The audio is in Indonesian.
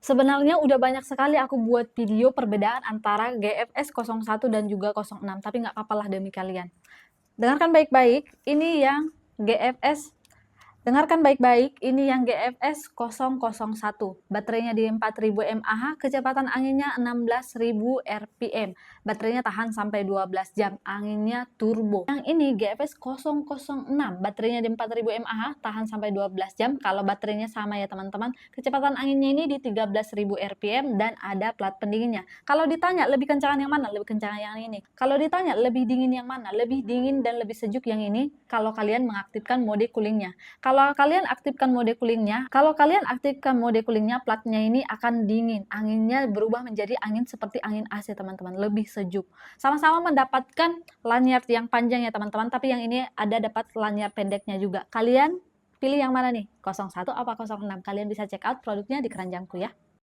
Sebenarnya udah banyak sekali aku buat video perbedaan antara GFS 01 dan juga 06, tapi nggak apa-apa lah demi kalian. Dengarkan baik-baik, ini yang GFS. Dengarkan baik-baik, ini yang GFS 001. Baterainya di 4000 mAh, kecepatan anginnya 16.000 rpm. Baterainya tahan sampai 12 jam, anginnya turbo. Yang ini GFS 006, baterainya di 4000 mAh, tahan sampai 12 jam. Kalau baterainya sama ya teman-teman, kecepatan anginnya ini di 13.000 rpm dan ada plat pendinginnya. Kalau ditanya lebih kencangan yang mana? Lebih kencangan yang ini. Kalau ditanya lebih dingin yang mana? Lebih dingin dan lebih sejuk yang ini kalau kalian mengaktifkan mode coolingnya. Kalau kalian aktifkan mode coolingnya, platnya ini akan dingin. Anginnya berubah menjadi angin seperti angin AC, teman-teman, lebih sejuk. Sama-sama mendapatkan lanyard yang panjang ya, teman-teman, tapi yang ini ada dapat lanyard pendeknya juga. Kalian pilih yang mana nih? 01 apa 06? Kalian bisa check out produknya di keranjangku ya.